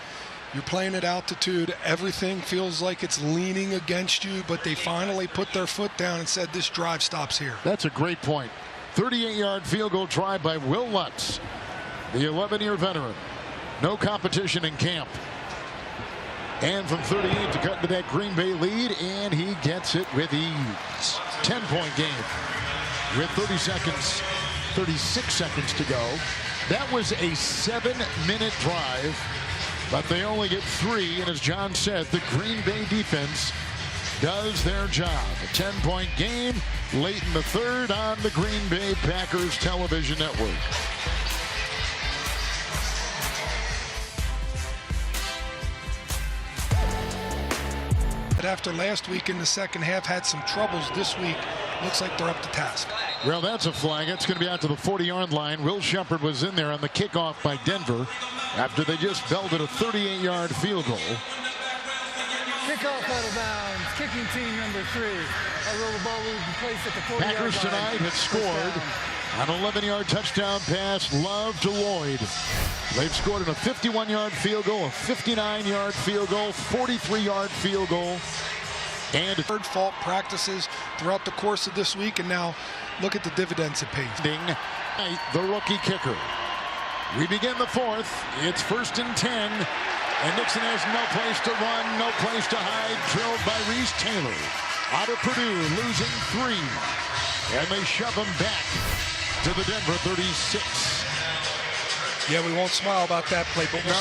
You're playing at altitude. Everything feels like it's leaning against you, but they finally put their foot down and said this drive stops here. That's a great point. 38-yard field goal try by Will Lutz, the 11-year veteran. No competition in camp. And from 38 to cut into that Green Bay lead, and he gets it with ease. 10-point game with 36 seconds to go. That was a 7-minute drive, but they only get 3. And as John said, the Green Bay defense does their job. A 10-point game late in the third on the Green Bay Packers television network. After last week in the second half had some troubles, this week looks like they're up to task. Well, that's a flag. It's going to be out to the 40-yard line. Will Shepard was in there on the kickoff by Denver after they just belted a 38-yard field goal. Kickoff out of bounds. Kicking team number 3. The ball will be placed at the 40-yard line. Packers tonight have scored an 11-yard touchdown pass, Love to Lloyd. They've scored in a 51-yard field goal, a 59-yard field goal, 43-yard field goal, and third fault practices throughout the course of this week, and now look at the dividends it pays. The rookie kicker. We begin the fourth. It's 1st and 10, and Nixon has no place to run, no place to hide. Drilled by Reese Taylor out of Purdue, losing 3, and they shove him back to the Denver 36. Yeah, we won't smile about that play, but we'll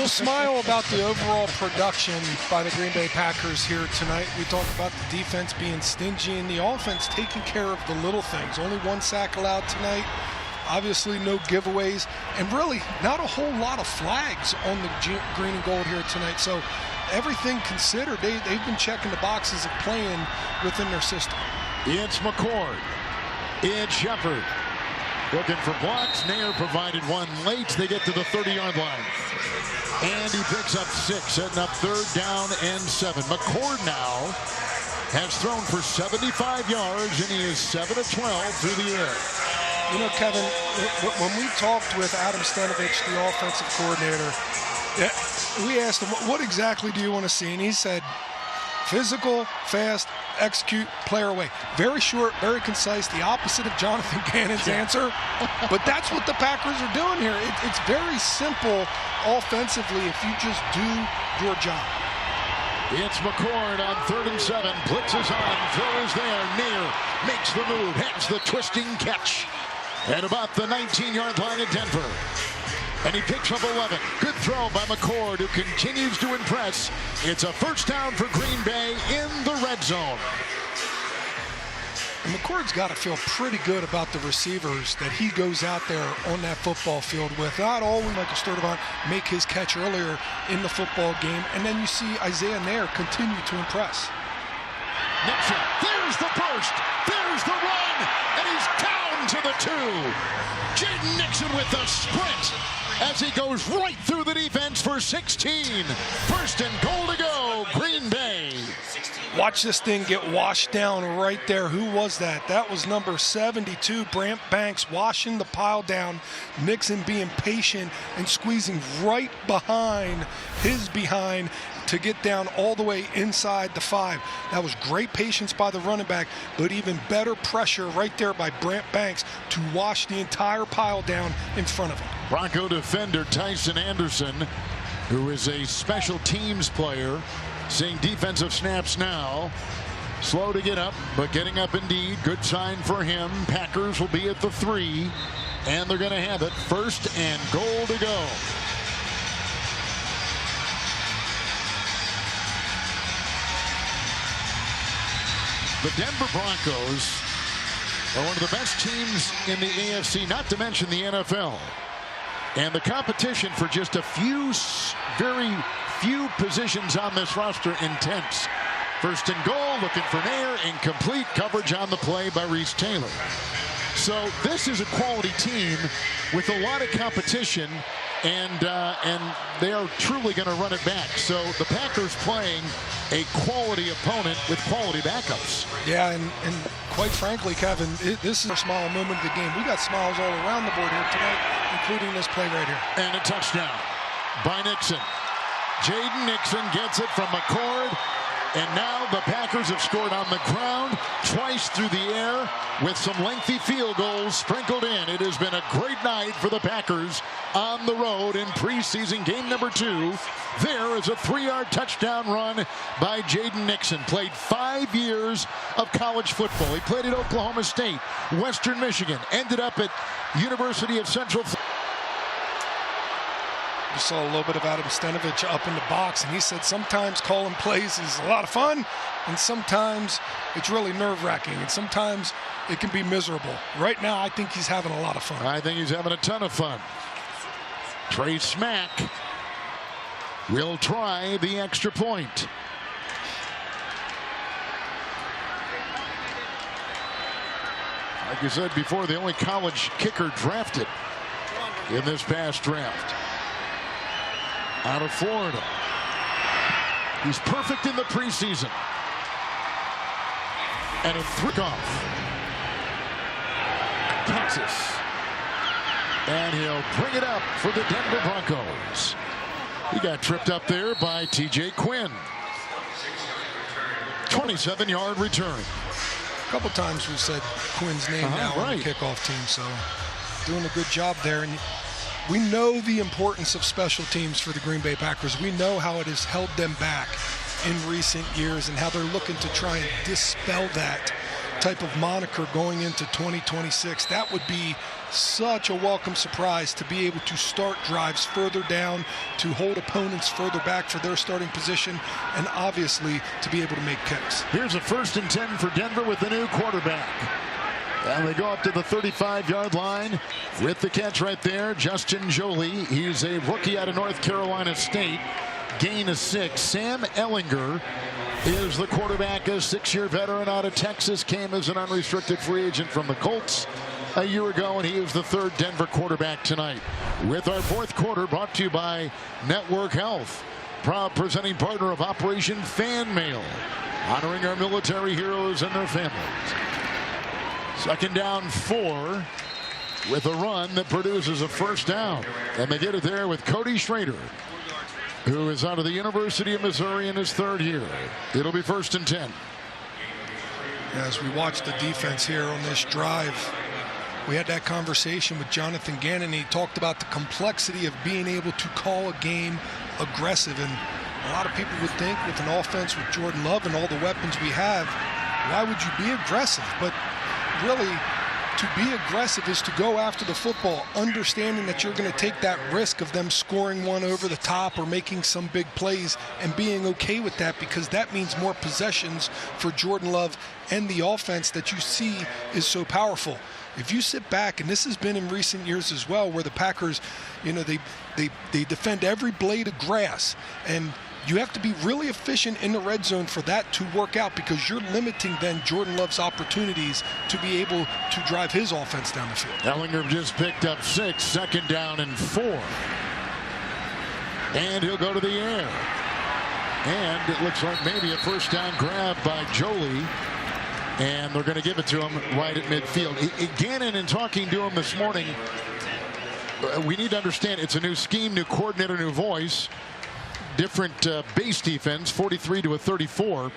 smile about the overall production by the Green Bay Packers here tonight. We talked about the defense being stingy and the offense taking care of the little things. Only 1 sack allowed tonight. Obviously no giveaways, and really not a whole lot of flags on the green and gold here tonight. So everything considered, they've been checking the boxes of playing within their system. It's McCord. It's Shepard. Looking for blocks. Nair provided one late. They get to the 30-yard line. And he picks up 6, setting up 3rd down and 7. McCord now has thrown for 75 yards, and he is 7 of 12 through the air. You know, Kevin, when we talked with Adam Stenavich, the offensive coordinator, we asked him, what exactly do you want to see? And he said, physical, fast, execute, player away. Very short, very concise, the opposite of Jonathan Gannon's answer. But that's what the Packers are doing here. It's very simple offensively if you just do your job. It's McCord on 3rd and 7. Blitzes on, throw is there. Nair makes the move, has the twisting catch at about the 19-yard line at Denver. And he picks up 11. Good throw by McCord, who continues to impress. It's a 1st down for Green Bay in the red zone. And McCord's got to feel pretty good about the receivers that he goes out there on that football field with. Not always Michael Sturdivant make his catch earlier in the football game, and then you see Isaiah Nair continue to impress. Nixon, there's the burst, there's the run, and he's down to the 2. Jaden Nixon with the sprint as he goes right through the defense for 16. First and goal to go, Green Bay. Watch this thing get washed down right there. Who was that? That was number 72, Brant Banks, washing the pile down. Nixon being patient and squeezing right behind his behind to get down all the way inside the 5. That was great patience by the running back, but even better pressure right there by Brant Banks to wash the entire pile down in front of him. Bronco defender Tyson Anderson, who is a special teams player, seeing defensive snaps now. Slow to get up, but getting up indeed. Good sign for him. Packers will be at the 3, and they're going to have it. First and goal to go. The Denver Broncos are one of the best teams in the AFC, not to mention the NFL. And the competition for just a few, very few positions on this roster intense. First and goal, looking for Nair, incomplete coverage on the play by Reese Taylor. So this is a quality team with a lot of competition, and they are truly going to run it back. So the Packers playing a quality opponent with quality backups. Yeah, and quite frankly, Kevin, this is a smile moment of the game. We got smiles all around the board here tonight, including this play right here. And a touchdown by Nixon. Jaden Nixon gets it from McCord. And now the Packers have scored on the ground twice through the air with some lengthy field goals sprinkled in. It has been a great night for the Packers on the road in preseason game number 2. There is a 3-yard touchdown run by Jaden Nixon. Played 5 years of college football. He played at Oklahoma State, Western Michigan, ended up at University of Central Florida. You saw a little bit of Adam Stenovich up in the box, and he said sometimes calling plays is a lot of fun, and sometimes it's really nerve-wracking, and sometimes it can be miserable. Right now, I think he's having a lot of fun. I think he's having a ton of fun. Trey Smack will try the extra point. Like you said before, the only college kicker drafted in this past draft. Out of Florida. He's perfect in the preseason. And a off. Texas. And he'll bring it up for the Denver Broncos. He got tripped up there by TJ Quinn. 27-yard return. A couple times we said Quinn's name now on the kickoff team, so doing a good job there. And we know the importance of special teams for the Green Bay Packers. We know how it has held them back in recent years and how they're looking to try and dispel that type of moniker going into 2026. That would be such a welcome surprise to be able to start drives further down, to hold opponents further back for their starting position, and obviously to be able to make kicks. Here's a 1st and 10 for Denver with the new quarterback. And they go up to the 35-yard line with the catch right there. Justin Jolie, he's a rookie out of North Carolina State. Gain of 6. Sam Ehlinger is the quarterback, a 6-year veteran out of Texas. Came as an unrestricted free agent from the Colts a year ago, and he is the 3rd Denver quarterback tonight. With our 4th quarter brought to you by Network Health, proud presenting partner of Operation Fan Mail, honoring our military heroes and their families. 2nd down 4 with a run that produces a 1st down. And they get it there with Cody Schrader, who is out of the University of Missouri in his 3rd year. It'll be 1st and 10. As we watch the defense here on this drive, we had that conversation with Jonathan Gannon. He talked about the complexity of being able to call a game aggressive. And a lot of people would think with an offense with Jordan Love and all the weapons we have, why would you be aggressive? But really, to be aggressive is to go after the football, understanding that you're going to take that risk of them scoring one over the top or making some big plays, and being okay with that, because that means more possessions for Jordan Love and the offense that you see is so powerful. If you sit back, and this has been in recent years as well, where the Packers, you know, they defend every blade of grass, and you have to be really efficient in the red zone for that to work out, because you're limiting then Jordan Love's opportunities to be able to drive his offense down the field. Ellinger just picked up 6, 2nd down and 4. And he'll go to the air. And it looks like maybe a first down grab by Jolie. And they're going to give it to him right at midfield. Gannon, in talking to him this morning, we need to understand it's a new scheme, new coordinator, new voice. Different base defense, 43 to a 34.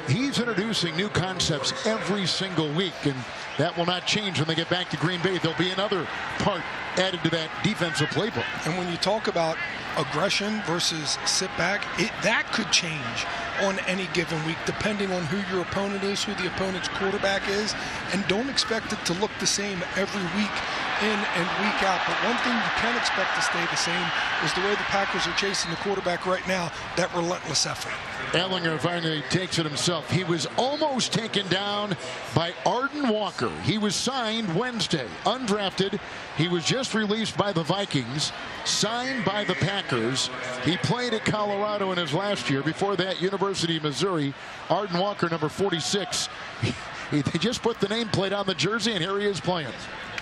He's introducing new concepts every single week, and that will not change when they get back to Green Bay. There'll be another part added to that defensive playbook. And when you talk about aggression versus sit back, that could change on any given week depending on who your opponent is, who the opponent's quarterback is, and don't expect it to look the same every week in and week out. But one thing you can expect to stay the same is the way the Packers are chasing the quarterback right now, that relentless effort. Ellinger finally takes it himself. He was almost taken down by Arden Walker. He was signed Wednesday, undrafted. He was just released by the Vikings, signed by the Packers. He played at Colorado in his last year. Before that, University of Missouri. Arden Walker, number 46. They just put the nameplate on the jersey, and here he is playing.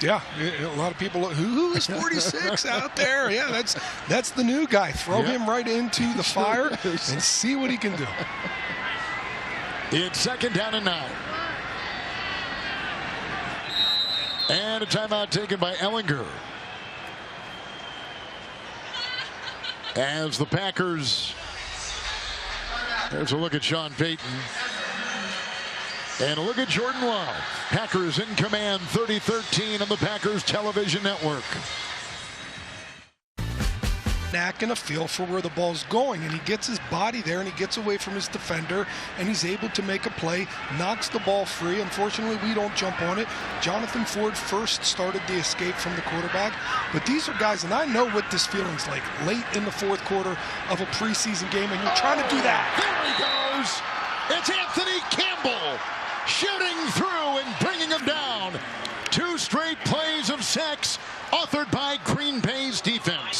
Yeah, a lot of people, who is 46 out there? Yeah, that's the new guy. Throw him right into the fire and see what he can do. It's 2nd down and 9. And a timeout taken by Ellinger. As the Packers, there's a look at Sean Payton. And a look at Jordan Love. Packers in command, 30-13 on the Packers television network. Knack and a feel for where the ball's going, and he gets his body there and he gets away from his defender and he's able to make a play, knocks the ball free. Unfortunately, we don't jump on it. Jonathan Ford first started the escape from the quarterback, but these are guys, and I know what this feeling's like late in the 4th quarter of a preseason game, and you're trying to do that. There he goes. It's Anthony Campbell shooting through and bringing him down. 2 straight plays of sacks authored by Green Bay's defense.